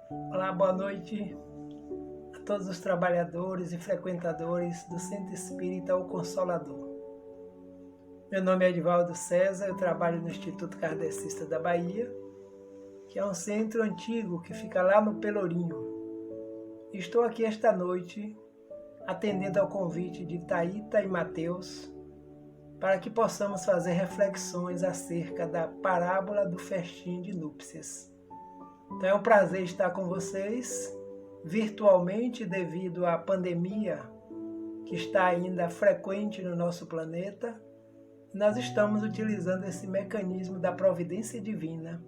Olá, boa noite a todos os trabalhadores e frequentadores do Centro Espírita O Consolador. Meu nome é Edivaldo César, eu trabalho no Instituto Kardecista da Bahia, que é um centro antigo que fica lá no Pelourinho. Estou aqui esta noite atendendo ao convite de Thaíta e Mateus para que possamos fazer reflexões acerca da parábola do festim de núpcias. Então é um prazer estar com vocês virtualmente devido à pandemia que está ainda frequente no nosso planeta. Nós estamos utilizando esse mecanismo da providência divina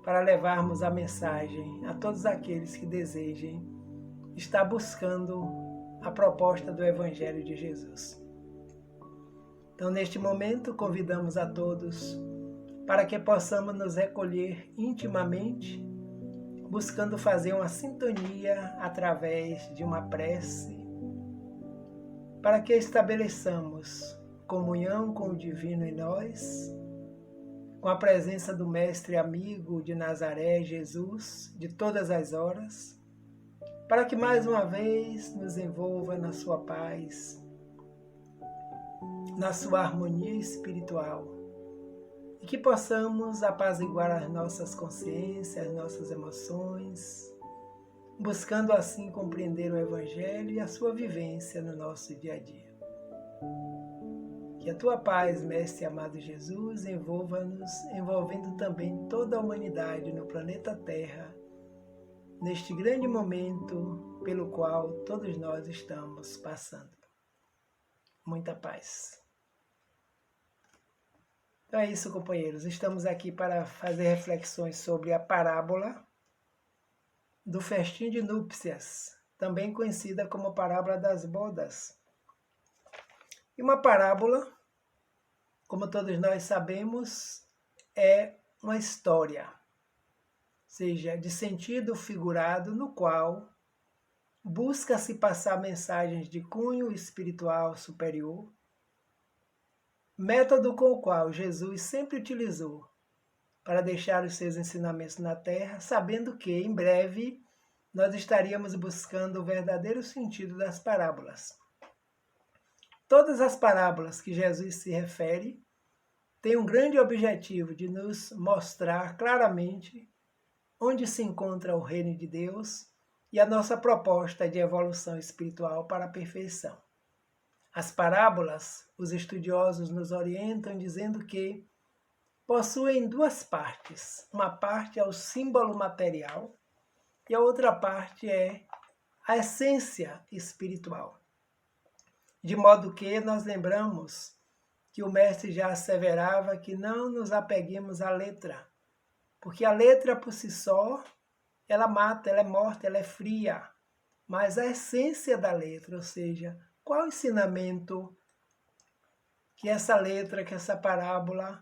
para levarmos a mensagem a todos aqueles que desejem estar buscando a proposta do Evangelho de Jesus. Então, neste momento, convidamos a todos para que possamos nos recolher intimamente, buscando fazer uma sintonia através de uma prece, para que estabeleçamos comunhão com o divino em nós, com a presença do Mestre amigo de Nazaré, Jesus, de todas as horas, para que mais uma vez nos envolva na sua paz, na sua harmonia espiritual, e que possamos apaziguar as nossas consciências, as nossas emoções, buscando assim compreender o Evangelho e a sua vivência no nosso dia a dia. Que a tua paz, Mestre amado Jesus, envolva-nos, envolvendo também toda a humanidade no planeta Terra, neste grande momento pelo qual todos nós estamos passando. Muita paz. Então é isso, companheiros. Estamos aqui para fazer reflexões sobre a parábola do festim de núpcias, também conhecida como parábola das bodas. E uma parábola, como todos nós sabemos, é uma história, seja, de sentido figurado, no qual busca-se passar mensagens de cunho espiritual superior, método com o qual Jesus sempre utilizou para deixar os seus ensinamentos na Terra, sabendo que, em breve, nós estaríamos buscando o verdadeiro sentido das parábolas. Todas as parábolas que Jesus se refere têm um grande objetivo de nos mostrar claramente onde se encontra o reino de Deus e a nossa proposta de evolução espiritual para a perfeição. As parábolas, os estudiosos nos orientam dizendo que possuem duas partes. Uma parte é o símbolo material e a outra parte é a essência espiritual. De modo que nós lembramos que o Mestre já asseverava que não nos apeguemos à letra, porque a letra por si só, ela mata, ela é morta, ela é fria. Mas a essência da letra, ou seja, qual o ensinamento que essa letra, que essa parábola,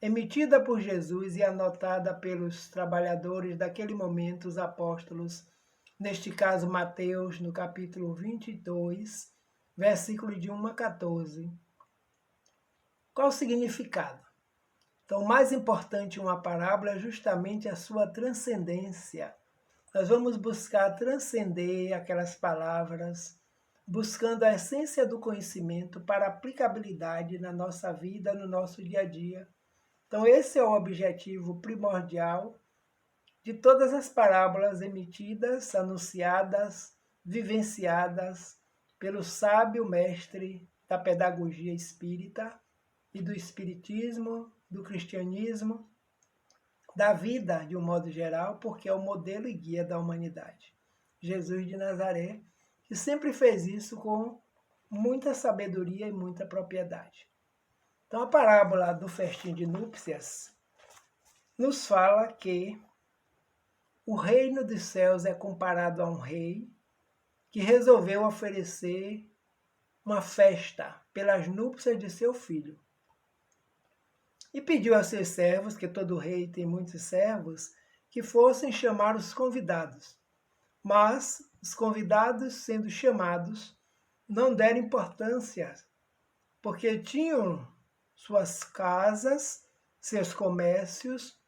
emitida por Jesus e anotada pelos trabalhadores daquele momento, os apóstolos, neste caso Mateus, no capítulo 22, versículo de 1 a 14. Qual o significado? Então, o mais importante em uma parábola é justamente a sua transcendência. Nós vamos buscar transcender aquelas palavras, buscando a essência do conhecimento para aplicabilidade na nossa vida, no nosso dia a dia. Então, esse é o objetivo primordial de todas as parábolas emitidas, anunciadas, vivenciadas pelo sábio mestre da pedagogia espírita e do espiritismo, do cristianismo, da vida de um modo geral, porque é o modelo e guia da humanidade. Jesus de Nazaré, que sempre fez isso com muita sabedoria e muita propriedade. Então, a parábola do festim de núpcias nos fala que o reino dos céus é comparado a um rei que resolveu oferecer uma festa pelas núpcias de seu filho. E pediu a seus servos, que todo rei tem muitos servos, que fossem chamar os convidados. Mas os convidados, sendo chamados, não deram importância, porque tinham suas casas, seus comércios,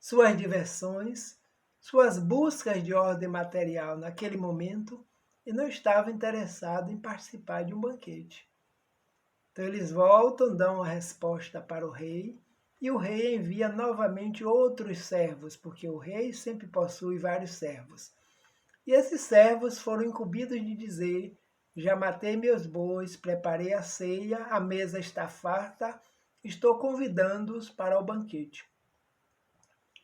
suas diversões, suas buscas de ordem material naquele momento e não estava interessado em participar de um banquete. Então eles voltam, dão a resposta para o rei, e o rei envia novamente outros servos, porque o rei sempre possui vários servos. E esses servos foram incumbidos de dizer: já matei meus bois, preparei a ceia, a mesa está farta, estou convidando-os para o banquete.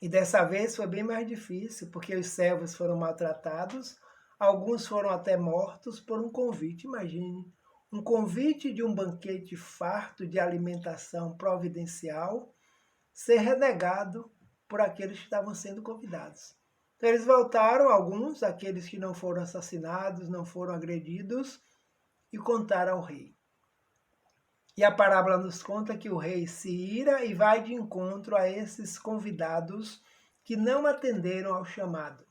E dessa vez foi bem mais difícil, porque os servos foram maltratados, alguns foram até mortos por um convite. Imagine, um convite de um banquete farto de alimentação providencial ser renegado por aqueles que estavam sendo convidados. Então eles voltaram, alguns, aqueles que não foram assassinados, não foram agredidos, e contaram ao rei. E a parábola nos conta que o rei se ira e vai de encontro a esses convidados que não atenderam ao chamado.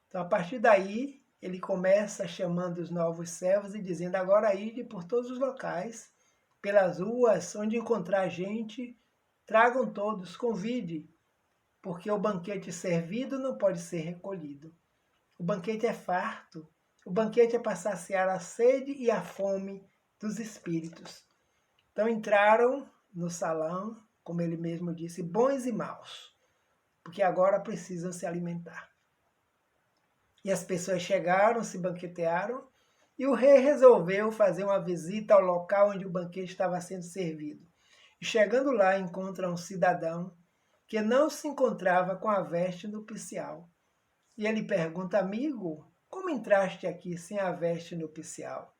Então, a partir daí, ele começa chamando os novos servos e dizendo: agora ide por todos os locais, pelas ruas, onde encontrar gente, tragam todos, convide, porque o banquete servido não pode ser recolhido. O banquete é farto, o banquete é para saciar a sede e a fome dos espíritos. Então entraram no salão, como ele mesmo disse, bons e maus, porque agora precisam se alimentar. E as pessoas chegaram, se banquetearam, e o rei resolveu fazer uma visita ao local onde o banquete estava sendo servido. E chegando lá, encontra um cidadão que não se encontrava com a veste nupcial. E ele pergunta: amigo, como entraste aqui sem a veste nupcial?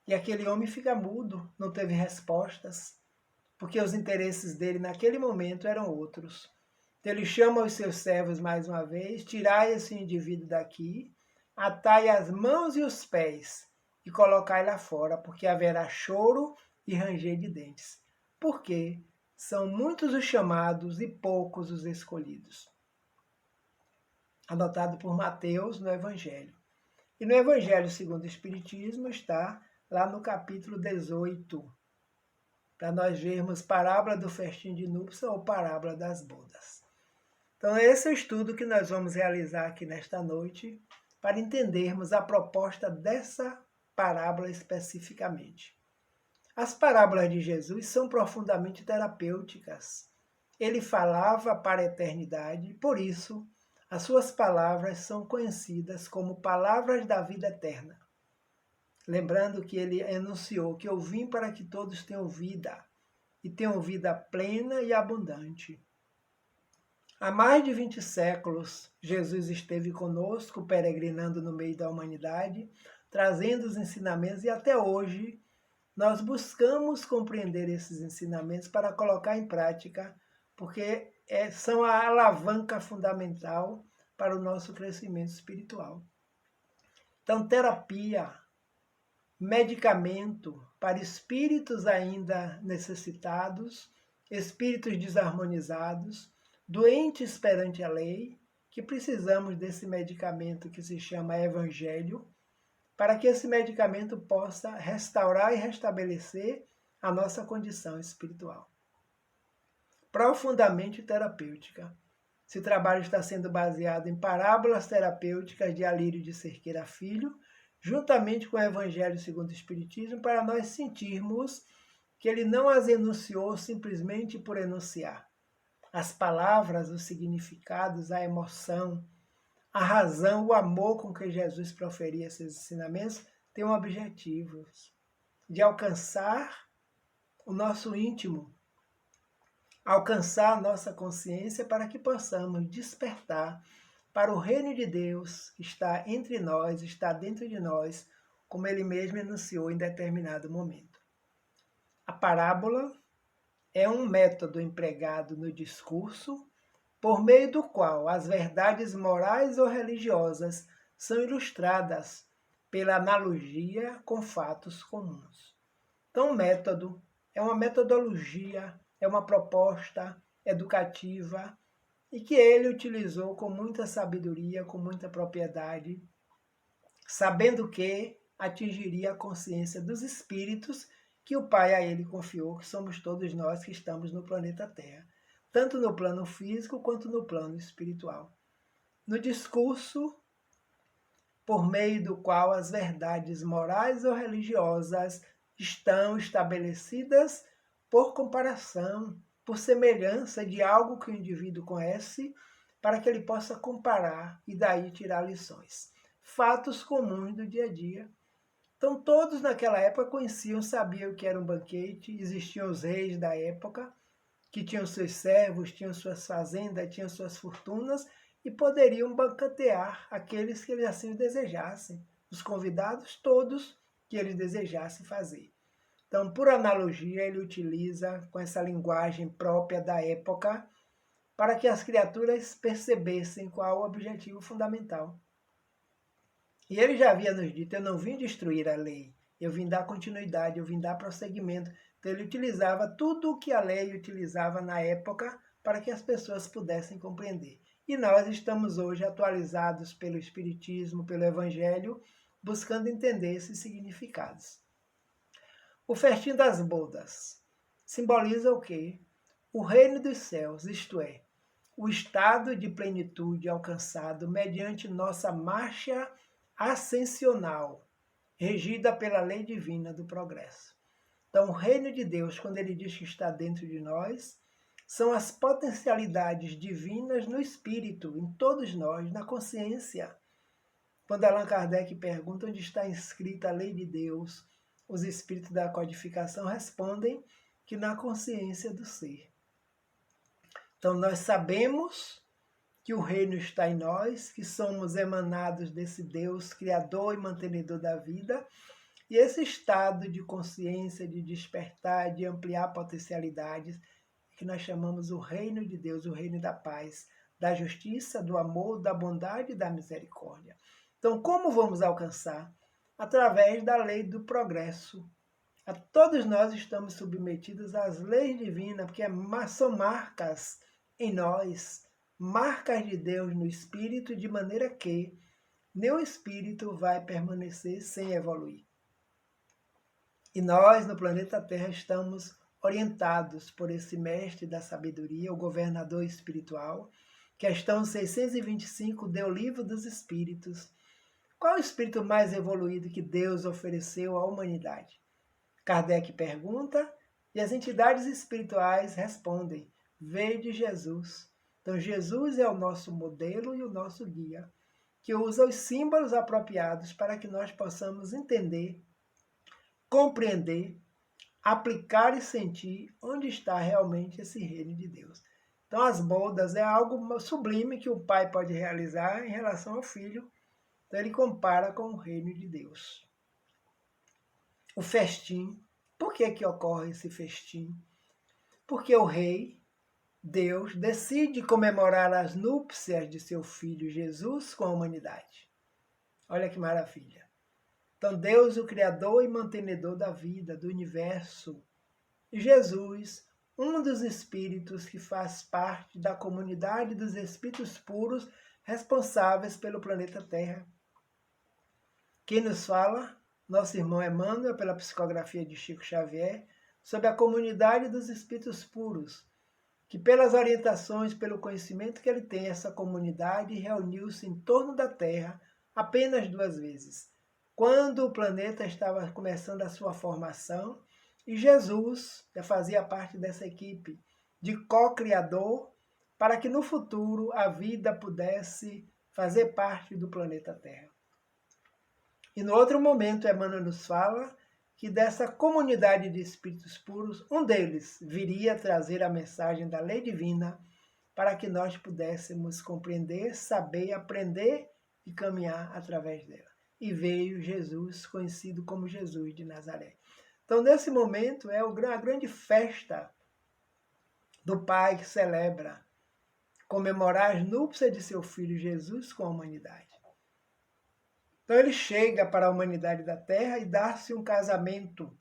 E aquele homem fica mudo, não teve respostas, porque os interesses dele naquele momento eram outros. Então ele chama os seus servos mais uma vez: tirai esse indivíduo daqui, atai as mãos e os pés e colocai lá fora, porque haverá choro e ranger de dentes. Porque são muitos os chamados e poucos os escolhidos. Anotado por Mateus no Evangelho. E no Evangelho segundo o Espiritismo está lá no capítulo 18, para nós vermos parábola do festim de núpcia ou parábola das bodas. Então esse é o estudo que nós vamos realizar aqui nesta noite, para entendermos a proposta dessa parábola especificamente. As parábolas de Jesus são profundamente terapêuticas. Ele falava para a eternidade, por isso as suas palavras são conhecidas como palavras da vida eterna. Lembrando que ele enunciou que eu vim para que todos tenham vida, e tenham vida plena e abundante. Há mais de 20 séculos, Jesus esteve conosco, peregrinando no meio da humanidade, trazendo os ensinamentos, e até hoje nós buscamos compreender esses ensinamentos para colocar em prática, porque são a alavanca fundamental para o nosso crescimento espiritual. Então, terapia, medicamento para espíritos ainda necessitados, espíritos desarmonizados, doentes perante a lei, que precisamos desse medicamento que se chama Evangelho, para que esse medicamento possa restaurar e restabelecer a nossa condição espiritual. Profundamente terapêutica. Esse trabalho está sendo baseado em parábolas terapêuticas de Alírio de Cerqueira Filho, juntamente com o Evangelho segundo o Espiritismo, para nós sentirmos que ele não as enunciou simplesmente por enunciar. As palavras, os significados, a emoção, a razão, o amor com que Jesus proferia esses ensinamentos têm um objetivo de alcançar o nosso íntimo, alcançar a nossa consciência para que possamos despertar para o reino de Deus que está entre nós, está dentro de nós, como ele mesmo enunciou em determinado momento. A parábola é um método empregado no discurso por meio do qual as verdades morais ou religiosas são ilustradas pela analogia com fatos comuns. Então, o método é uma metodologia, é uma proposta educativa e que ele utilizou com muita sabedoria, com muita propriedade, sabendo que atingiria a consciência dos espíritos que o Pai a ele confiou, que somos todos nós que estamos no planeta Terra. tanto no plano físico quanto no plano espiritual. No discurso, por meio do qual as verdades morais ou religiosas estão estabelecidas por comparação, por semelhança de algo que o indivíduo conhece, para que ele possa comparar e daí tirar lições. Fatos comuns do dia a dia. Então todos naquela época conheciam, sabiam o que era um banquete, existiam os reis da época, que tinham seus servos, tinham suas fazendas, tinham suas fortunas, e poderiam banquetear aqueles que eles assim desejassem, os convidados todos que eles desejassem fazer. Então, por analogia, ele utiliza com essa linguagem própria da época para que as criaturas percebessem qual o objetivo fundamental. E ele já havia nos dito, eu não vim destruir a lei, eu vim dar continuidade, eu vim dar prosseguimento. Então ele utilizava tudo o que a lei utilizava na época para que as pessoas pudessem compreender. E nós estamos hoje atualizados pelo Espiritismo, pelo Evangelho, buscando entender esses significados. O festim das bodas simboliza o quê? O reino dos céus, isto é, o estado de plenitude alcançado mediante nossa marcha ascensional, regida pela lei divina do progresso. Então, o reino de Deus, quando ele diz que está dentro de nós, são as potencialidades divinas no espírito, em todos nós, na consciência. Quando Allan Kardec pergunta onde está inscrita a lei de Deus, os espíritos da codificação respondem que na consciência do ser. Então, nós sabemos que o reino está em nós, que somos emanados desse Deus, criador e mantenedor da vida, e esse estado de consciência, de despertar, de ampliar potencialidades, que nós chamamos o reino de Deus, o reino da paz, da justiça, do amor, da bondade e da misericórdia. Então, como vamos alcançar? Através da lei do progresso. Todos nós estamos submetidos às leis divinas, porque são marcas em nós, marcas de Deus no espírito, de maneira que nenhum espírito vai permanecer sem evoluir. E nós, no planeta Terra, estamos orientados por esse mestre da sabedoria, o governador espiritual. Questão 625 do Livro dos Espíritos. Qual é o espírito mais evoluído que Deus ofereceu à humanidade? Kardec pergunta e as entidades espirituais respondem: vede Jesus. Então, Jesus é o nosso modelo e o nosso guia, que usa os símbolos apropriados para que nós possamos entender, compreender, aplicar e sentir onde está realmente esse reino de Deus. Então, as bodas é algo sublime que o pai pode realizar em relação ao filho. Então, ele compara com o reino de Deus. O festim. Por que ocorre esse festim? Porque o rei, Deus, decide comemorar as núpcias de seu filho Jesus com a humanidade. Olha que maravilha. Então, Deus, o Criador e mantenedor da vida, do universo, e Jesus, um dos espíritos que faz parte da comunidade dos espíritos puros responsáveis pelo planeta Terra. Quem nos fala? Nosso irmão Emmanuel, pela psicografia de Chico Xavier, sobre a comunidade dos espíritos puros, que pelas orientações, pelo conhecimento que ele tem, essa comunidade reuniu-se em torno da Terra apenas 2 vezes. Quando o planeta estava começando a sua formação, e Jesus já fazia parte dessa equipe de co-criador, para que no futuro a vida pudesse fazer parte do planeta Terra. E no outro momento, Emmanuel nos fala que dessa comunidade de espíritos puros, um deles viria trazer a mensagem da lei divina para que nós pudéssemos compreender, saber, aprender e caminhar através dela. E veio Jesus, conhecido como Jesus de Nazaré. Então, nesse momento, é a grande festa do Pai que celebra comemorar as núpcias de seu Filho Jesus com a humanidade. Então ele chega para a humanidade da Terra e dá-se um casamento,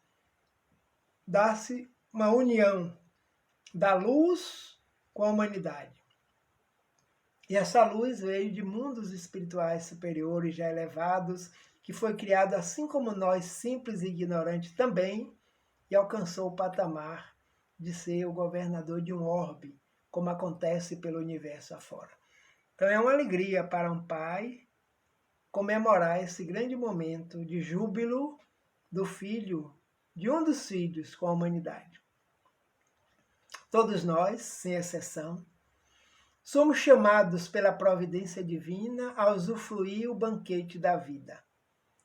dá-se uma união da luz com a humanidade. E essa luz veio de mundos espirituais superiores, já elevados, que foi criado assim como nós, simples e ignorantes também, e alcançou o patamar de ser o governador de um orbe, como acontece pelo universo afora. Então é uma alegria para um pai comemorar esse grande momento de júbilo do filho, de um dos filhos com a humanidade. Todos nós, sem exceção, somos chamados pela providência divina a usufruir o banquete da vida.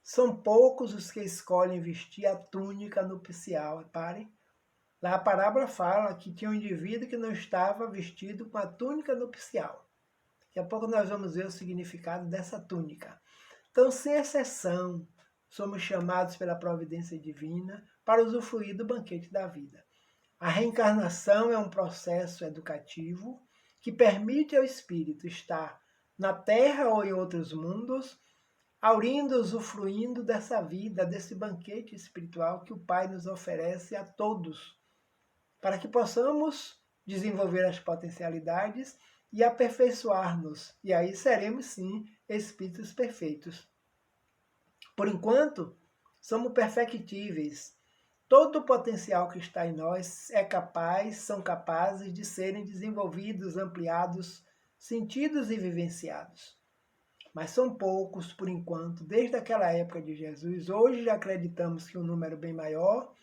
São poucos os que escolhem vestir a túnica nupcial. Reparem, lá a parábola fala que tinha um indivíduo que não estava vestido com a túnica nupcial. Daqui a pouco nós vamos ver o significado dessa túnica. Então, sem exceção, somos chamados pela providência divina para usufruir do banquete da vida. A reencarnação é um processo educativo que permite ao espírito estar na Terra ou em outros mundos, aurindo, usufruindo dessa vida, desse banquete espiritual que o Pai nos oferece a todos, para que possamos desenvolver as potencialidades e aperfeiçoar-nos. E aí seremos, sim, espíritos perfeitos. Por enquanto, somos perfectíveis. Todo o potencial que está em nós são capazes de serem desenvolvidos, ampliados, sentidos e vivenciados. Mas são poucos, por enquanto, desde aquela época de Jesus. Hoje já acreditamos que um número bem maior,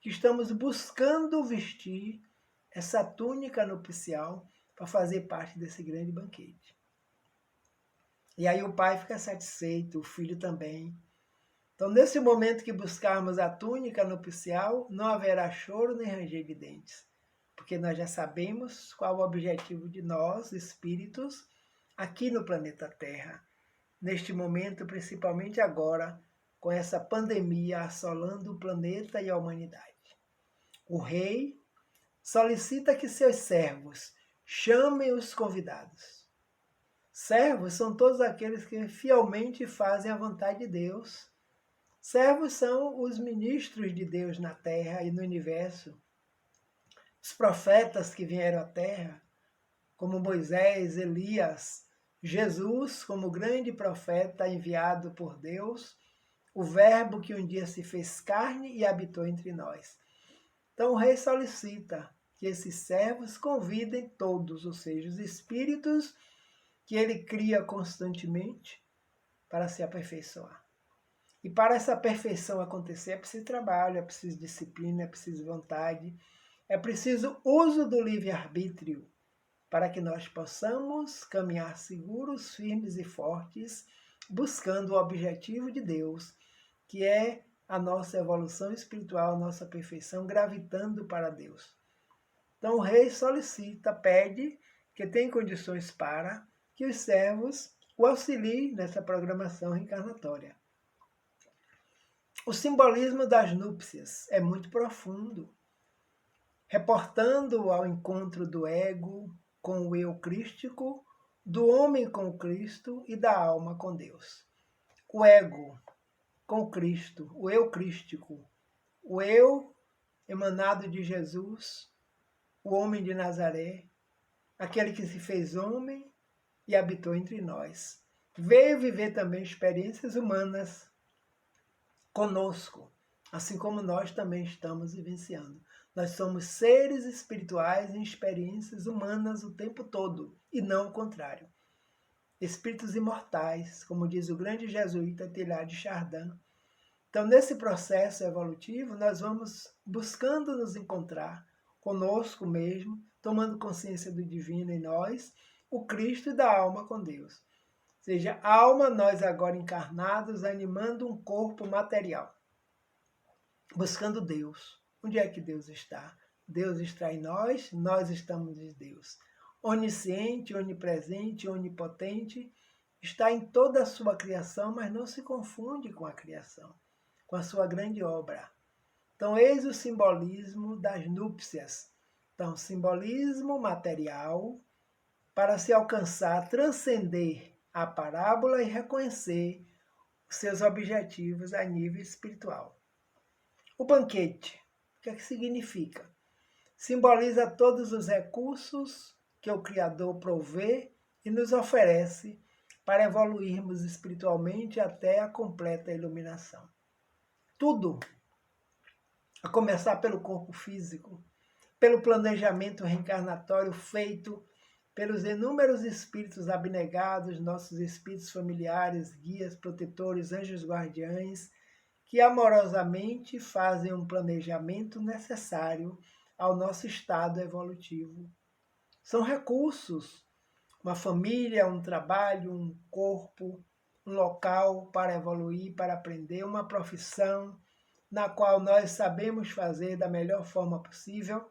que estamos buscando vestir essa túnica nupcial para fazer parte desse grande banquete. E aí o pai fica satisfeito, o filho também. Então, nesse momento que buscarmos a túnica nupcial, não haverá choro nem ranger de dentes, porque nós já sabemos qual o objetivo de nós, espíritos, aqui no planeta Terra. Neste momento, principalmente agora, com essa pandemia assolando o planeta e a humanidade. O rei solicita que seus servos chamem os convidados. Servos são todos aqueles que fielmente fazem a vontade de Deus. Servos são os ministros de Deus na Terra e no universo. Os profetas que vieram à Terra, como Moisés, Elias, Jesus, como grande profeta enviado por Deus, o Verbo que um dia se fez carne e habitou entre nós. Então o rei solicita que esses servos convidem todos, ou seja, os espíritos que ele cria constantemente para se aperfeiçoar. E para essa perfeição acontecer é preciso trabalho, é preciso disciplina, é preciso vontade, é preciso uso do livre-arbítrio, para que nós possamos caminhar seguros, firmes e fortes, buscando o objetivo de Deus, que é a nossa evolução espiritual, a nossa perfeição, gravitando para Deus. Então o rei solicita, pede, que tem condições para que os servos o auxiliem nessa programação reencarnatória. O simbolismo das núpcias é muito profundo, reportando ao encontro do ego com o eu crístico, do homem com Cristo e da alma com Deus. O ego com Cristo, o eu crístico, o eu emanado de Jesus, o homem de Nazaré, aquele que se fez homem e habitou entre nós. Veio viver também experiências humanas conosco, assim como nós também estamos vivenciando. Nós somos seres espirituais em experiências humanas o tempo todo, e não o contrário. Espíritos imortais, como diz o grande jesuíta Teilhard de Chardin. Então, nesse processo evolutivo, nós vamos buscando nos encontrar conosco mesmo, tomando consciência do divino em nós, o Cristo e da alma com Deus. Ou seja, alma, nós agora encarnados, animando um corpo material, buscando Deus. Onde é que Deus está? Deus está em nós, nós estamos em Deus. Onisciente, onipresente, onipotente, está em toda a sua criação, mas não se confunde com a criação, com a sua grande obra. Então, eis o simbolismo das núpcias. Então, simbolismo material para se alcançar, transcender a parábola e reconhecer os seus objetivos a nível espiritual. O banquete, o que é que significa? Simboliza todos os recursos que o Criador provê e nos oferece para evoluirmos espiritualmente até a completa iluminação. Tudo, a começar pelo corpo físico, pelo planejamento reencarnatório feito pelos inúmeros espíritos abnegados, nossos espíritos familiares, guias, protetores, anjos guardiães, que amorosamente fazem um planejamento necessário ao nosso estado evolutivo. São recursos, uma família, um trabalho, um corpo, um local para evoluir, para aprender, uma profissão na qual nós sabemos fazer da melhor forma possível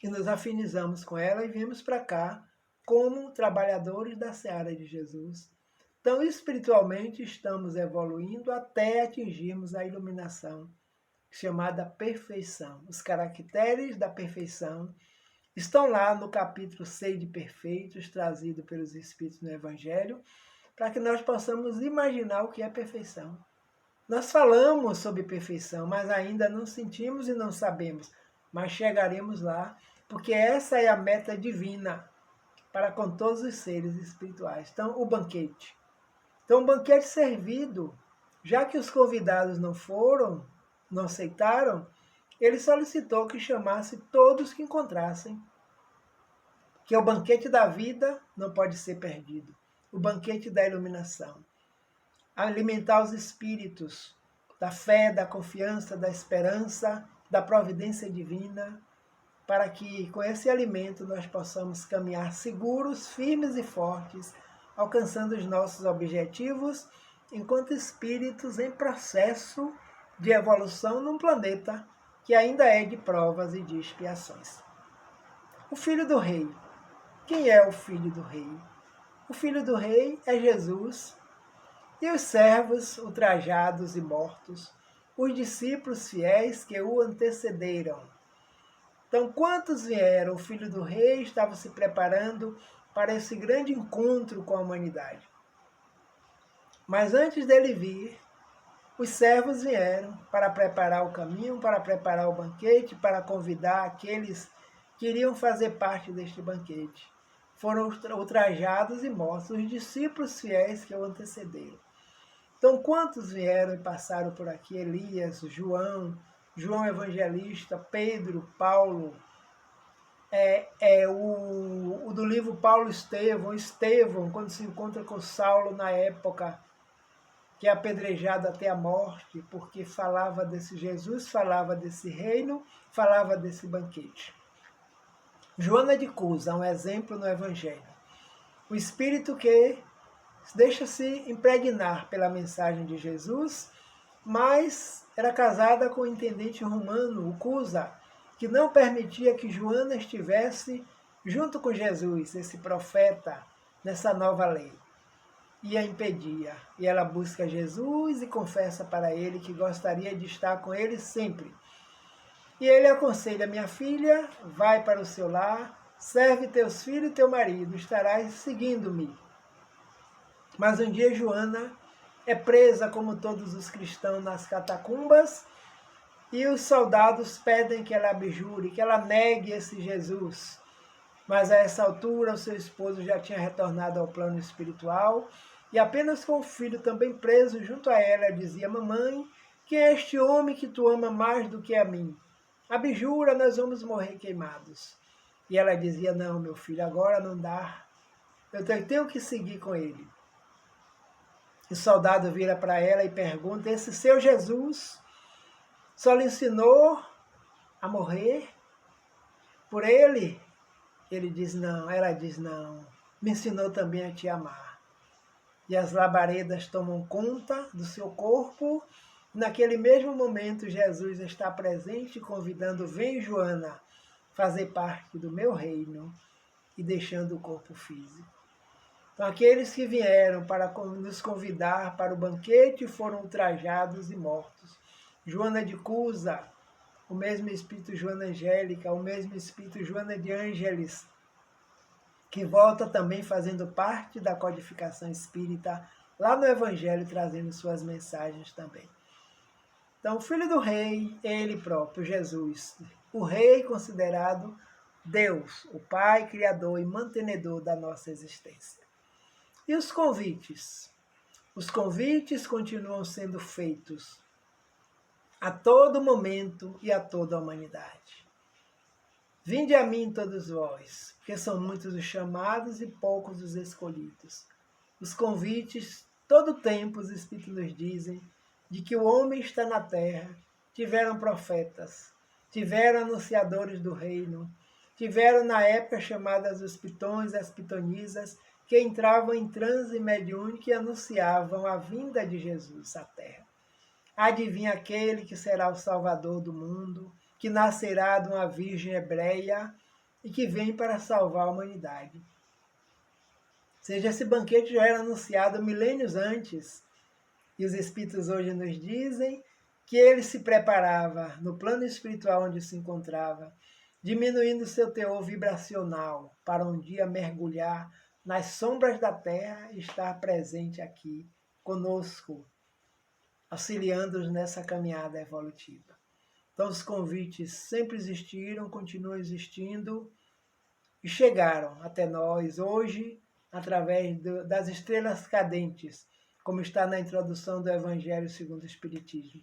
e nos afinizamos com ela e viemos para cá como trabalhadores da seara de Jesus. Então, espiritualmente, estamos evoluindo até atingirmos a iluminação, chamada perfeição. Os caracteres da perfeição estão lá no capítulo 6 de Perfeitos, trazido pelos Espíritos no Evangelho, para que nós possamos imaginar o que é perfeição. Nós falamos sobre perfeição, mas ainda não sentimos e não sabemos, mas chegaremos lá, porque essa é a meta divina para com todos os seres espirituais. Então, o banquete. Então, o banquete servido, já que os convidados não foram, não aceitaram, ele solicitou que chamasse todos que encontrassem. Que é o banquete da vida não pode ser perdido. O banquete da iluminação. Alimentar os espíritos da fé, da confiança, da esperança, da providência divina, para que com esse alimento nós possamos caminhar seguros, firmes e fortes, alcançando os nossos objetivos, enquanto espíritos em processo de evolução num planeta que ainda é de provas e de expiações. O Filho do Rei. Quem é o Filho do Rei? O Filho do Rei é Jesus e os servos ultrajados e mortos, os discípulos fiéis que o antecederam. Então, quantos vieram? O Filho do Rei estava se preparando para esse grande encontro com a humanidade. Mas antes dele vir, os servos vieram para preparar o caminho, para preparar o banquete, para convidar aqueles que iriam fazer parte deste banquete. Foram ultrajados e mortos, os discípulos fiéis que o antecederam. Então, quantos vieram e passaram por aqui? Elias, João Evangelista, Pedro, Paulo, o do livro Paulo Estevão, quando se encontra com Saulo na época que é apedrejado até a morte, porque falava desse Jesus, falava desse reino, falava desse banquete. Joana de Cusa, um exemplo no Evangelho. O espírito que deixa-se impregnar pela mensagem de Jesus, mas era casada com o intendente romano, o Cusa, que não permitia que Joana estivesse junto com Jesus, esse profeta, nessa nova lei. E a impedia. E ela busca Jesus e confessa para ele que gostaria de estar com ele sempre. E ele aconselha: minha filha, vai para o seu lar, serve teus filhos e teu marido, estarás seguindo-me. Mas um dia Joana é presa, como todos os cristãos, nas catacumbas, e os soldados pedem que ela abjure, que ela negue esse Jesus. Mas a essa altura o seu esposo já tinha retornado ao plano espiritual, e apenas com o filho também preso junto a ela, dizia: mamãe, quem é este homem que tu ama mais do que a mim? Abjura, nós vamos morrer queimados. E ela dizia: não, meu filho, agora não dá, eu tenho que seguir com ele. O soldado vira para ela e pergunta: esse seu Jesus só lhe ensinou a morrer por ele? Ele diz: não. Ela diz: não, me ensinou também a te amar. E as labaredas tomam conta do seu corpo. Naquele mesmo momento, Jesus está presente, convidando: vem, Joana, fazer parte do meu reino, e deixando o corpo físico. Então, aqueles que vieram para nos convidar para o banquete foram ultrajados e mortos. Joana de Cusa, o mesmo espírito Joana Angélica, o mesmo espírito Joana de Ângeles, que volta também fazendo parte da codificação espírita, lá no Evangelho, trazendo suas mensagens também. Então, o Filho do Rei, ele próprio, Jesus, o Rei considerado Deus, o Pai, Criador e mantenedor da nossa existência. E os convites? Os convites continuam sendo feitos a todo momento e a toda a humanidade. Vinde a mim todos vós, porque são muitos os chamados e poucos os escolhidos. Os convites, todo tempo os Espíritos nos dizem, de que o homem está na terra, tiveram profetas, tiveram anunciadores do reino, tiveram na época chamadas os pitões e as pitonisas, que entravam em transe mediúnico e anunciavam a vinda de Jesus à terra. Adivinha aquele que será o Salvador do mundo, que nascerá de uma virgem hebreia e que vem para salvar a humanidade. Ou seja, esse banquete já era anunciado milênios antes, e os Espíritos hoje nos dizem que ele se preparava no plano espiritual onde se encontrava, diminuindo seu teor vibracional para um dia mergulhar nas sombras da terra e estar presente aqui conosco, auxiliando-nos nessa caminhada evolutiva. Então os convites sempre existiram, continuam existindo e chegaram até nós hoje através das estrelas cadentes, como está na introdução do Evangelho segundo o Espiritismo.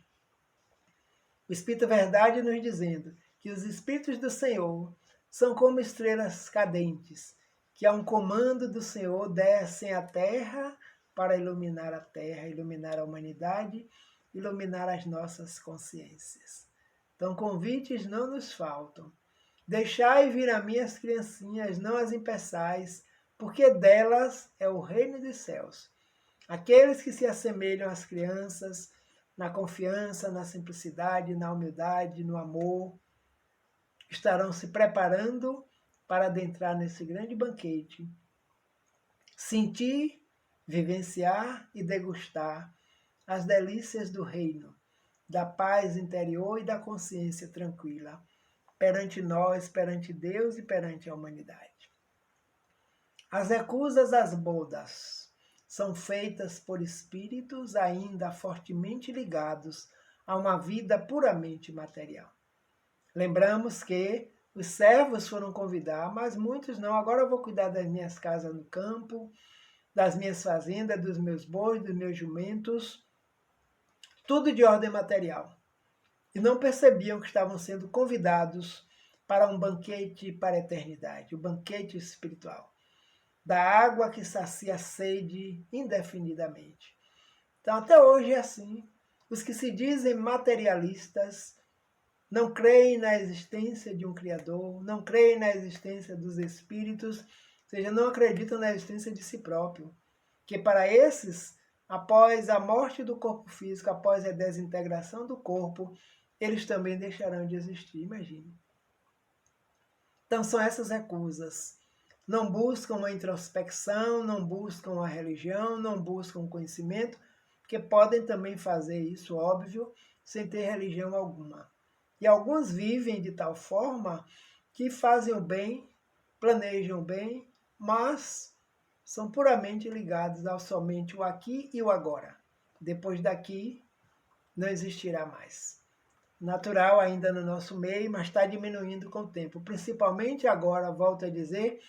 O Espírito Verdade nos dizendo que os Espíritos do Senhor são como estrelas cadentes, que a um comando do Senhor descem à Terra para iluminar a Terra, iluminar a humanidade, iluminar as nossas consciências. Então convites não nos faltam. Deixai vir a mim as criancinhas, não as impeçais, porque delas é o reino dos céus. Aqueles que se assemelham às crianças, na confiança, na simplicidade, na humildade, no amor, estarão se preparando para adentrar nesse grande banquete, sentir, vivenciar e degustar as delícias do reino, da paz interior e da consciência tranquila, perante nós, perante Deus e perante a humanidade. As recusas às bodas são feitas por espíritos ainda fortemente ligados a uma vida puramente material. Lembramos que os servos foram convidar, mas muitos não. Agora eu vou cuidar das minhas casas no campo, das minhas fazendas, dos meus bois, dos meus jumentos, tudo de ordem material. E não percebiam que estavam sendo convidados para um banquete para a eternidade, o banquete espiritual, da água que sacia a sede indefinidamente. Então, até hoje é assim. Os que se dizem materialistas não creem na existência de um Criador, não creem na existência dos espíritos, ou seja, não acreditam na existência de si próprio. Que para esses, após a morte do corpo físico, após a desintegração do corpo, eles também deixarão de existir, imagine. Então são essas recusas. Não buscam uma introspecção, não buscam a religião, não buscam conhecimento, que podem também fazer isso, óbvio, sem ter religião alguma. E alguns vivem de tal forma que fazem o bem, planejam o bem, mas são puramente ligados ao somente o aqui e o agora. Depois daqui, não existirá mais. Natural ainda no nosso meio, mas está diminuindo com o tempo. Principalmente agora, volto a dizer,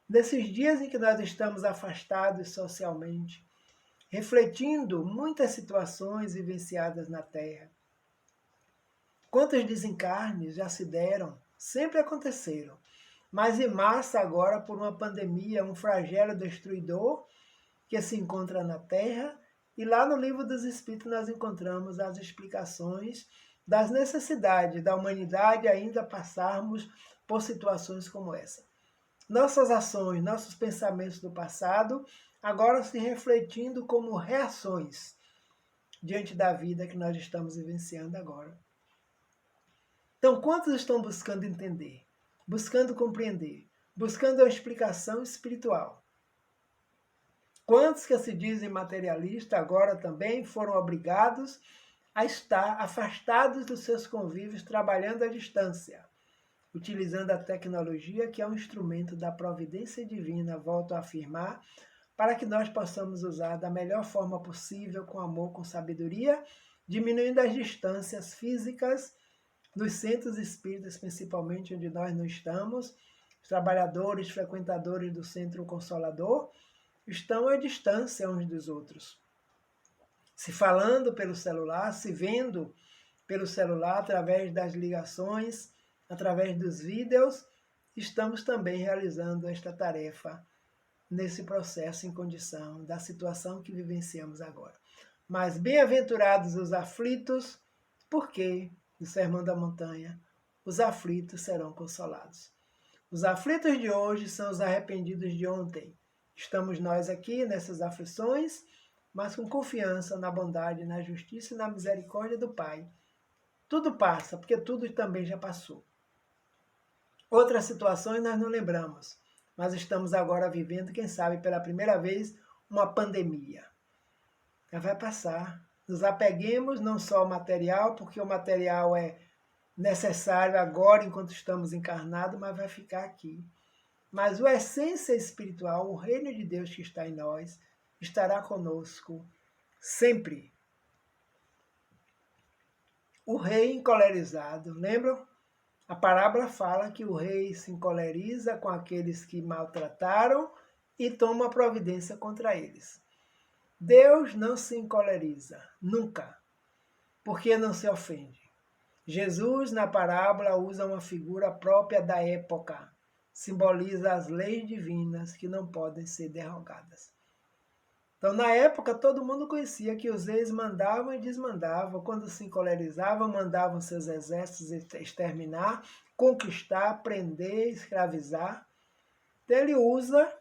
nesses dias em que nós estamos afastados socialmente, refletindo muitas situações vivenciadas na Terra. Quantos desencarnes já se deram? Sempre aconteceram. Mas em massa agora por uma pandemia, um flagelo destruidor que se encontra na Terra. E lá no Livro dos Espíritos nós encontramos as explicações das necessidades da humanidade ainda passarmos por situações como essa. Nossas ações, nossos pensamentos do passado, agora se refletindo como reações diante da vida que nós estamos vivenciando agora. Então, quantos estão buscando entender, buscando compreender, buscando a explicação espiritual? Quantos que se dizem materialistas agora também foram obrigados a estar afastados dos seus convívios, trabalhando à distância, utilizando a tecnologia, que é um instrumento da providência divina, volto a afirmar, para que nós possamos usar da melhor forma possível, com amor, com sabedoria, diminuindo as distâncias físicas dos centros espíritas, principalmente onde nós não estamos. Os trabalhadores, frequentadores do Centro Consolador, estão à distância uns dos outros, se falando pelo celular, se vendo pelo celular, através das ligações, através dos vídeos, estamos também realizando esta tarefa nesse processo em condição da situação que vivenciamos agora. Mas bem-aventurados os aflitos, porque, no Sermão da Montanha, os aflitos serão consolados. Os aflitos de hoje são os arrependidos de ontem. Estamos nós aqui nessas aflições, mas com confiança na bondade, na justiça e na misericórdia do Pai. Tudo passa, porque tudo também já passou. Outras situações nós não lembramos, mas estamos agora vivendo, quem sabe, pela primeira vez, uma pandemia. Já vai passar. Nos apeguemos não só ao material, porque o material é necessário agora, enquanto estamos encarnados, mas vai ficar aqui. Mas a essência espiritual, o reino de Deus que está em nós, estará conosco sempre. O rei encolerizado, lembram? A parábola fala que o rei se encoleriza com aqueles que maltrataram e toma providência contra eles. Deus não se encoleriza, nunca, porque não se ofende. Jesus, na parábola, usa uma figura própria da época, simboliza as leis divinas que não podem ser derrogadas. Então, na época, todo mundo conhecia que os reis mandavam e desmandavam. Quando se encolerizavam, mandavam seus exércitos exterminar, conquistar, prender, escravizar. Então, ele usa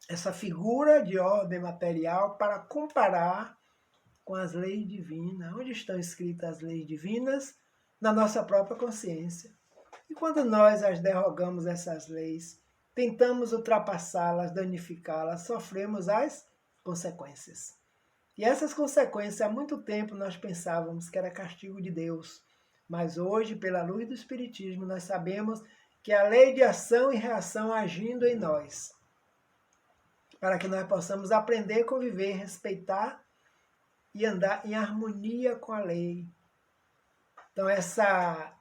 essa figura de ordem material para comparar com as leis divinas. Onde estão escritas as leis divinas? Na nossa própria consciência. E quando nós as derrogamos, essas leis, tentamos ultrapassá-las, danificá-las, sofremos as consequências. E essas consequências, há muito tempo nós pensávamos que era castigo de Deus, mas hoje, pela luz do Espiritismo, nós sabemos que é a lei de ação e reação agindo em nós, para que nós possamos aprender a conviver, respeitar e andar em harmonia com a lei. Então, essa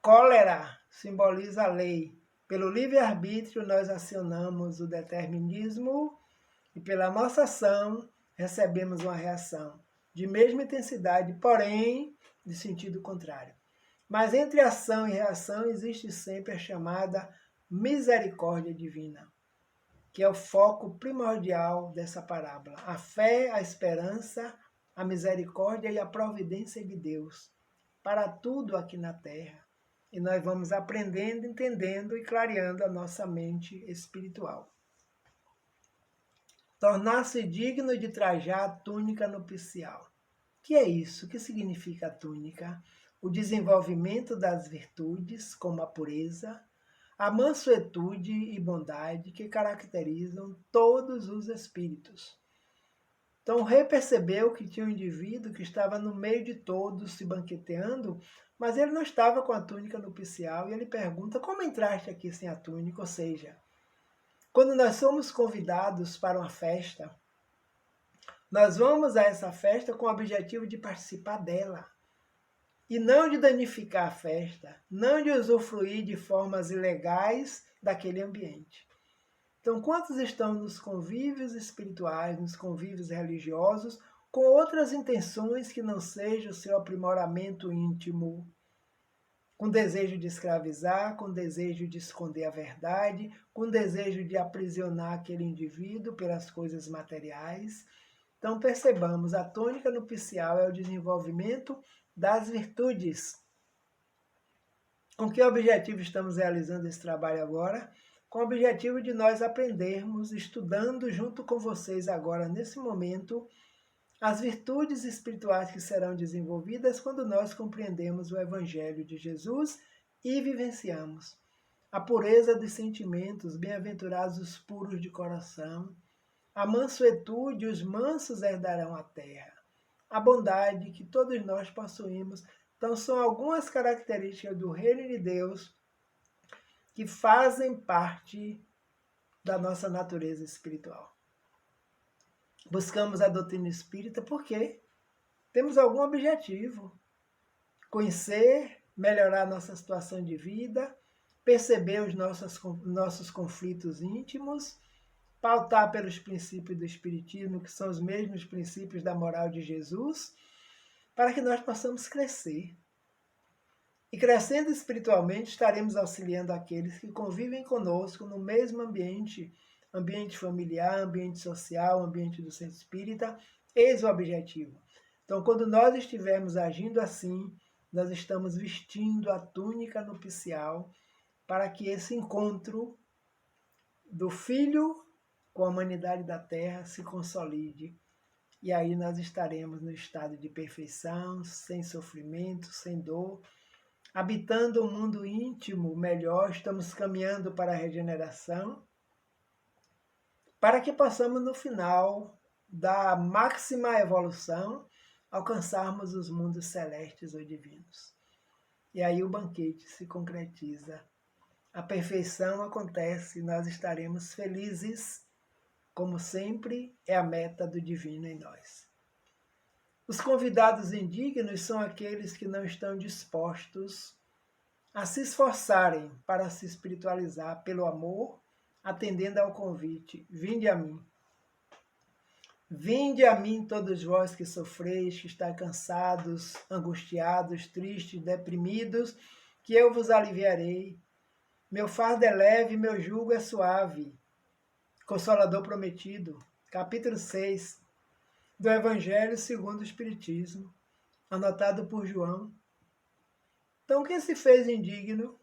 cólera simboliza a lei. Pelo livre-arbítrio, nós acionamos o determinismo e pela nossa ação recebemos uma reação de mesma intensidade, porém de sentido contrário. Mas entre ação e reação existe sempre a chamada misericórdia divina, que é o foco primordial dessa parábola. A fé, a esperança, a misericórdia e a providência de Deus para tudo aqui na Terra. E nós vamos aprendendo, entendendo e clareando a nossa mente espiritual. Tornar-se digno de trajar a túnica nupcial. O que é isso? O que significa a túnica? O desenvolvimento das virtudes, como a pureza, a mansuetude e bondade que caracterizam todos os espíritos. Então o rei percebeu que tinha um indivíduo que estava no meio de todos se banqueteando, mas ele não estava com a túnica nupcial, e ele pergunta: como entraste aqui sem a túnica? Ou seja, quando nós somos convidados para uma festa, nós vamos a essa festa com o objetivo de participar dela. E não de danificar a festa, não de usufruir de formas ilegais daquele ambiente. Então, quantos estão nos convívios espirituais, nos convívios religiosos, com outras intenções que não seja o seu aprimoramento íntimo, com desejo de escravizar, com desejo de esconder a verdade, com desejo de aprisionar aquele indivíduo pelas coisas materiais? Então percebamos, a tônica nupcial é o desenvolvimento das virtudes. Com que objetivo estamos realizando esse trabalho agora? Com o objetivo de nós aprendermos, estudando junto com vocês agora, nesse momento, as virtudes espirituais que serão desenvolvidas quando nós compreendemos o Evangelho de Jesus e vivenciamos a pureza dos sentimentos, bem-aventurados os puros de coração, a mansuetude, os mansos herdarão a terra, a bondade que todos nós possuímos. Então são algumas características do reino de Deus que fazem parte da nossa natureza espiritual. Buscamos a doutrina espírita porque temos algum objetivo. Conhecer, melhorar nossa situação de vida, perceber os nossos conflitos íntimos, pautar pelos princípios do Espiritismo, que são os mesmos princípios da moral de Jesus, para que nós possamos crescer. E crescendo espiritualmente, estaremos auxiliando aqueles que convivem conosco no mesmo ambiente, ambiente familiar, ambiente social, ambiente do centro espírita. Eis o objetivo. Então, quando nós estivermos agindo assim, nós estamos vestindo a túnica nupcial para que esse encontro do Filho com a humanidade da Terra se consolide. E aí nós estaremos no estado de perfeição, sem sofrimento, sem dor, habitando um mundo íntimo melhor, estamos caminhando para a regeneração, para que possamos, no final da máxima evolução, alcançarmos os mundos celestes ou divinos. E aí o banquete se concretiza. A perfeição acontece, nós estaremos felizes, como sempre é a meta do divino em nós. Os convidados indignos são aqueles que não estão dispostos a se esforçarem para se espiritualizar pelo amor, atendendo ao convite: vinde a mim. Vinde a mim todos vós que sofreis, que estáis cansados, angustiados, tristes, deprimidos, que eu vos aliviarei. Meu fardo é leve, meu jugo é suave. Consolador prometido, capítulo 6 do Evangelho segundo o Espiritismo, anotado por João. Então, quem se fez indigno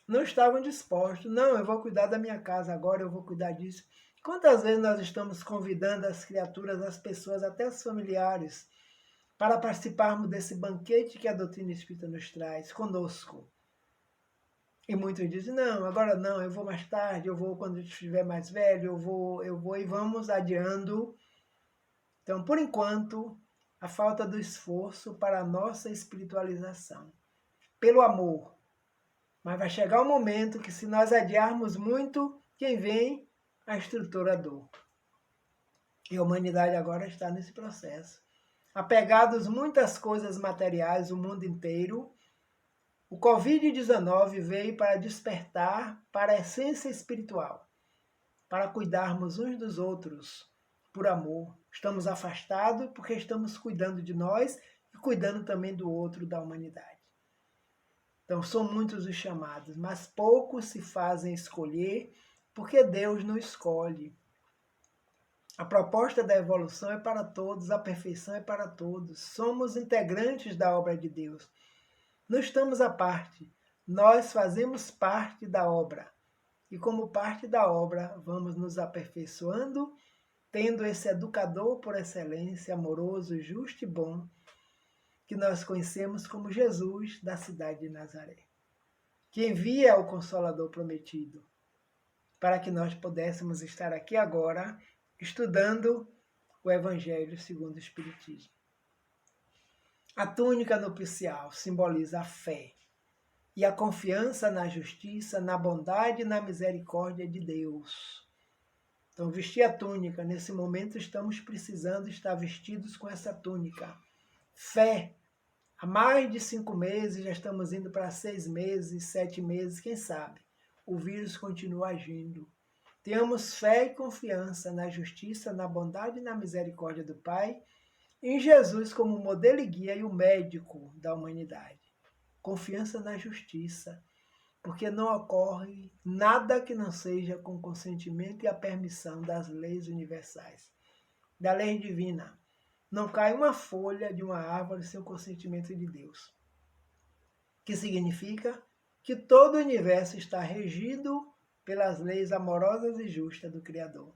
não estavam dispostos. Não, eu vou cuidar da minha casa agora, eu vou cuidar disso. Quantas vezes nós estamos convidando as criaturas, as pessoas, até os familiares, para participarmos desse banquete que a doutrina espírita nos traz conosco? E muitos dizem, não, agora não, eu vou mais tarde, eu vou quando eu estiver mais velho, eu vou e vamos adiando. Então, por enquanto, a falta do esforço para a nossa espiritualização, pelo amor. Mas vai chegar um momento que, se nós adiarmos muito, quem vem? A estrutura dor. E a humanidade agora está nesse processo. Apegados muitas coisas materiais, o mundo inteiro, o Covid-19 veio para despertar para a essência espiritual, para cuidarmos uns dos outros, por amor. Estamos afastados porque estamos cuidando de nós e cuidando também do outro, da humanidade. Então, são muitos os chamados, mas poucos se fazem escolher, porque Deus não escolhe. A proposta da evolução é para todos, a perfeição é para todos. Somos integrantes da obra de Deus. Não estamos à parte, nós fazemos parte da obra. E como parte da obra, vamos nos aperfeiçoando, tendo esse educador por excelência, amoroso, justo e bom, que nós conhecemos como Jesus da cidade de Nazaré, que envia o Consolador prometido, para que nós pudéssemos estar aqui agora, estudando o Evangelho segundo o Espiritismo. A túnica nupcial simboliza a fé e a confiança na justiça, na bondade e na misericórdia de Deus. Então, vestir a túnica, nesse momento estamos precisando estar vestidos com essa túnica. Fé. Há mais de 5 meses, já estamos indo para 6 meses, 7 meses, quem sabe. O vírus continua agindo. Tenhamos fé e confiança na justiça, na bondade e na misericórdia do Pai, em Jesus como modelo e guia e o médico da humanidade. Confiança na justiça, porque não ocorre nada que não seja com o consentimento e a permissão das leis universais, da lei divina. Não cai uma folha de uma árvore sem o consentimento de Deus. Que significa que todo o universo está regido pelas leis amorosas e justas do Criador.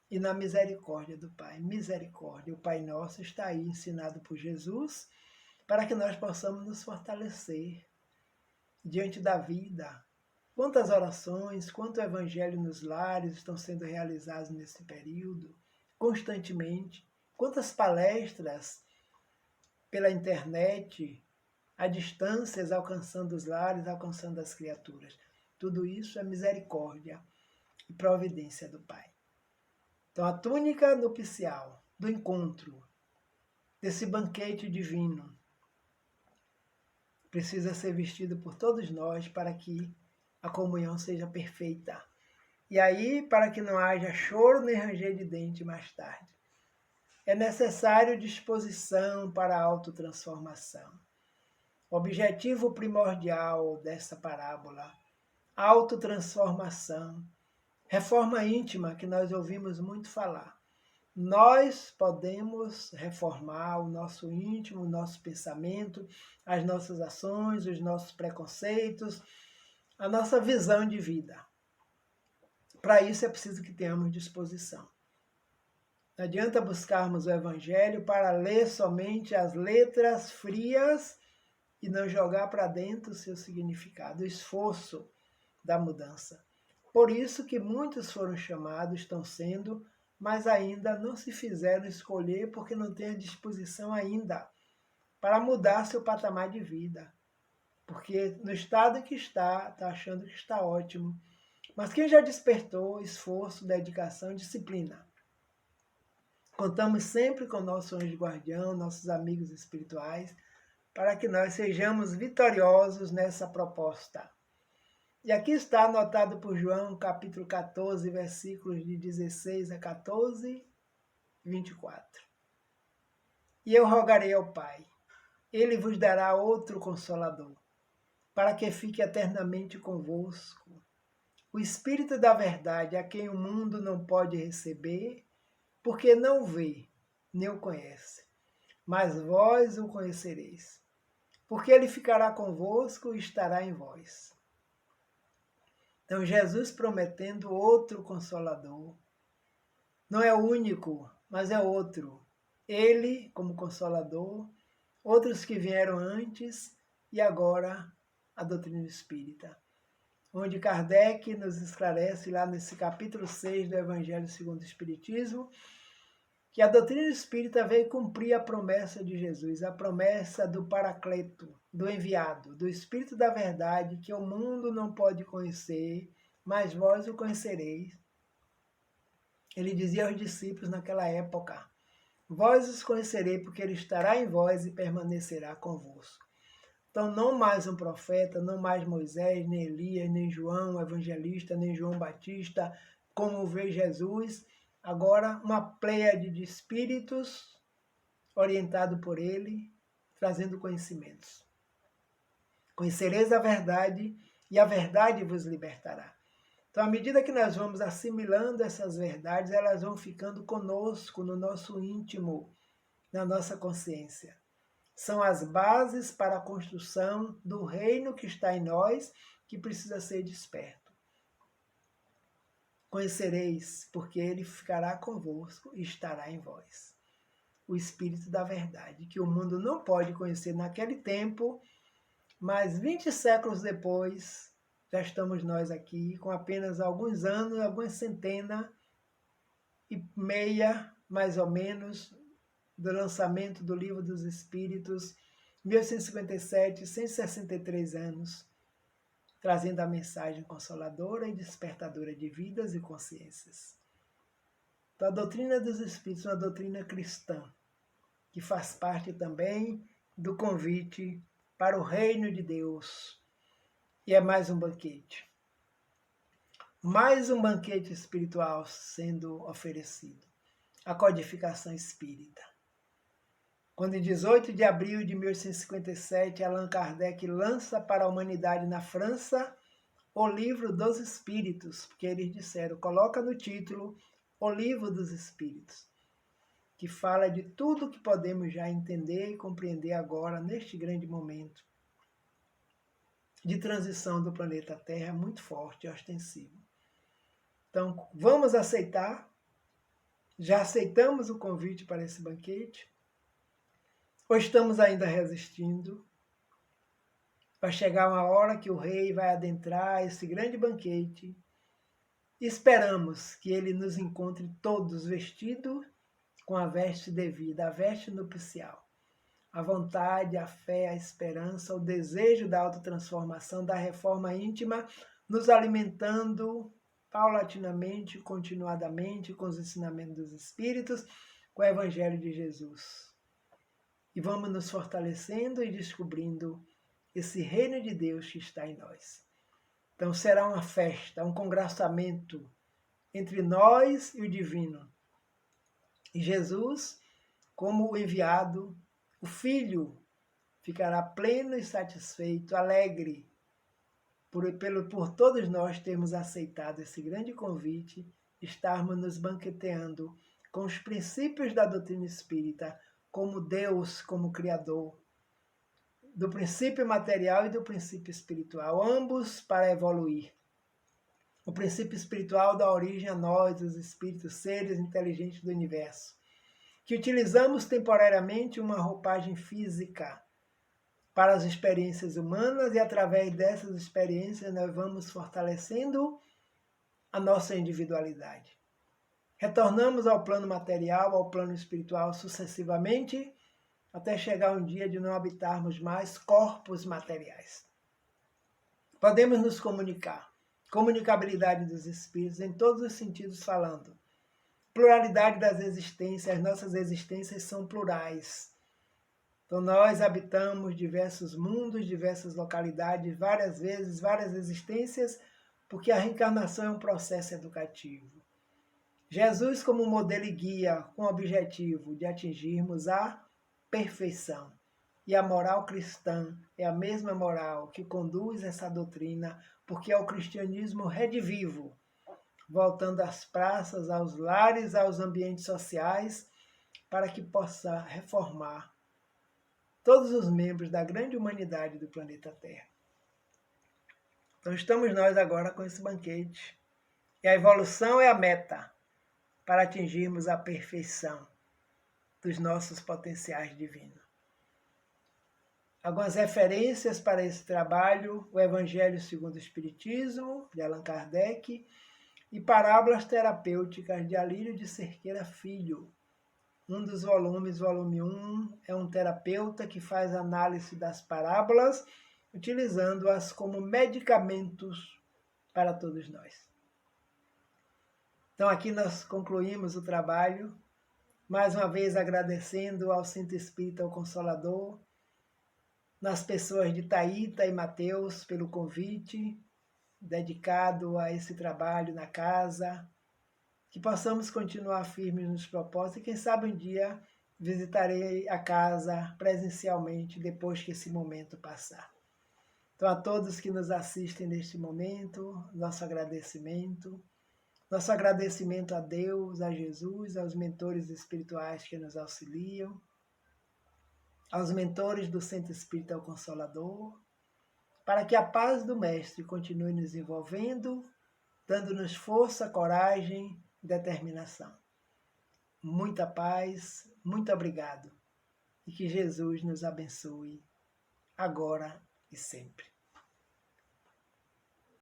E na misericórdia do Pai. Misericórdia. O Pai Nosso está aí ensinado por Jesus para que nós possamos nos fortalecer diante da vida. Quantas orações, quanto evangelho nos lares estão sendo realizados nesse período, constantemente. Quantas palestras pela internet, a distâncias, alcançando os lares, alcançando as criaturas. Tudo isso é misericórdia e providência do Pai. Então, a túnica nupcial do encontro, desse banquete divino, precisa ser vestido por todos nós para que a comunhão seja perfeita. E aí, para que não haja choro nem ranger de dente mais tarde. É necessário disposição para a autotransformação. O objetivo primordial dessa parábola, autotransformação, reforma íntima, que nós ouvimos muito falar. Nós podemos reformar o nosso íntimo, o nosso pensamento, as nossas ações, os nossos preconceitos, a nossa visão de vida. Para isso é preciso que tenhamos disposição. Não adianta buscarmos o Evangelho para ler somente as letras frias e não jogar para dentro o seu significado, o esforço da mudança. Por isso que muitos foram chamados, estão sendo, mas ainda não se fizeram escolher porque não têm a disposição ainda para mudar seu patamar de vida. Porque no estado em que está achando que está ótimo. Mas quem já despertou esforço, dedicação, disciplina. Contamos sempre com nosso anjo guardião, nossos amigos espirituais, para que nós sejamos vitoriosos nessa proposta. E aqui está anotado por João, capítulo 14, versículos de 16 a 14, 24. E eu rogarei ao Pai, ele vos dará outro Consolador, para que fique eternamente convosco. O Espírito da verdade, a quem o mundo não pode receber, porque não vê, nem o conhece. Mas vós o conhecereis, porque ele ficará convosco e estará em vós. Então, Jesus prometendo outro Consolador. Não é o único, mas é outro. Ele, como Consolador, outros que vieram antes e agora a doutrina espírita. Onde Kardec nos esclarece lá nesse capítulo 6 do Evangelho segundo o Espiritismo, que a doutrina espírita veio cumprir a promessa de Jesus, a promessa do Paracleto, do enviado, do Espírito da verdade, que o mundo não pode conhecer, mas vós o conhecereis. Ele dizia aos discípulos naquela época, vós os conhecereis, porque ele estará em vós e permanecerá convosco. Então, não mais um profeta, não mais Moisés, nem Elias, nem João evangelista, nem João Batista, como vê Jesus. Agora, uma pleiade de espíritos orientado por ele, trazendo conhecimentos. Conhecereis a verdade e a verdade vos libertará. Então, à medida que nós vamos assimilando essas verdades, elas vão ficando conosco, no nosso íntimo, na nossa consciência. São as bases para a construção do reino que está em nós, que precisa ser desperto. Conhecereis, porque ele ficará convosco e estará em vós. O Espírito da verdade, que o mundo não pode conhecer naquele tempo, mas 20 séculos depois, já estamos nós aqui, com apenas alguns anos, algumas centenas e meia, mais ou menos, do lançamento do Livro dos Espíritos, 1857, 163 anos, trazendo a mensagem consoladora e despertadora de vidas e consciências. Então, a doutrina dos Espíritos é uma doutrina cristã, que faz parte também do convite para o reino de Deus. E é mais um banquete. Mais um banquete espiritual sendo oferecido. A codificação espírita. Quando em 18 de abril de 1857, Allan Kardec lança para a humanidade na França o Livro dos Espíritos, porque eles disseram, coloca no título o Livro dos Espíritos, que fala de tudo que podemos já entender e compreender agora, neste grande momento de transição do planeta Terra, muito forte e ostensivo. Então, vamos aceitar? Já aceitamos o convite para esse banquete? Ou estamos ainda resistindo? Vai chegar uma hora que o rei vai adentrar esse grande banquete. Esperamos que ele nos encontre todos vestidos com a veste devida, a veste nupcial. A vontade, a fé, a esperança, o desejo da autotransformação, da reforma íntima, nos alimentando paulatinamente, continuadamente, com os ensinamentos dos Espíritos, com o Evangelho de Jesus. E vamos nos fortalecendo e descobrindo esse reino de Deus que está em nós. Então será uma festa, um congraçamento entre nós e o divino. E Jesus, como o enviado, o Filho, ficará pleno e satisfeito, alegre, por todos nós termos aceitado esse grande convite, estarmos nos banqueteando com os princípios da doutrina espírita, como Deus, como Criador, do princípio material e do princípio espiritual, ambos para evoluir. O princípio espiritual dá origem a nós, os espíritos, seres inteligentes do universo, que utilizamos temporariamente uma roupagem física para as experiências humanas e através dessas experiências nós vamos fortalecendo a nossa individualidade. Retornamos ao plano material, ao plano espiritual sucessivamente, até chegar um dia de não habitarmos mais corpos materiais. Podemos nos comunicar. Comunicabilidade dos espíritos em todos os sentidos falando. Pluralidade das existências, as nossas existências são plurais. Então nós habitamos diversos mundos, diversas localidades, várias vezes, várias existências, porque a reencarnação é um processo educativo. Jesus como modelo e guia, com o objetivo de atingirmos a perfeição. E a moral cristã é a mesma moral que conduz essa doutrina, porque é o cristianismo redivivo, voltando às praças, aos lares, aos ambientes sociais, para que possa reformar todos os membros da grande humanidade do planeta Terra. Então estamos nós agora com esse banquete. E a evolução é a meta para atingirmos a perfeição dos nossos potenciais divinos. Algumas referências para esse trabalho: o Evangelho segundo o Espiritismo, de Allan Kardec, e Parábolas Terapêuticas, de Alírio de Cerqueira Filho. Um dos volumes, volume 1, é um terapeuta que faz análise das parábolas, utilizando-as como medicamentos para todos nós. Então aqui nós concluímos o trabalho, mais uma vez agradecendo ao Centro Espírita O Consolador, nas pessoas de Thaíta e Mateus pelo convite, dedicado a esse trabalho na casa, que possamos continuar firmes nos propósitos e quem sabe um dia visitarei a casa presencialmente depois que esse momento passar. Então a todos que nos assistem neste momento, nosso agradecimento a Deus, a Jesus, aos mentores espirituais que nos auxiliam, aos mentores do Centro Espírita O Consolador, para que a paz do Mestre continue nos envolvendo, dando-nos força, coragem e determinação. Muita paz, muito obrigado. E que Jesus nos abençoe, agora e sempre.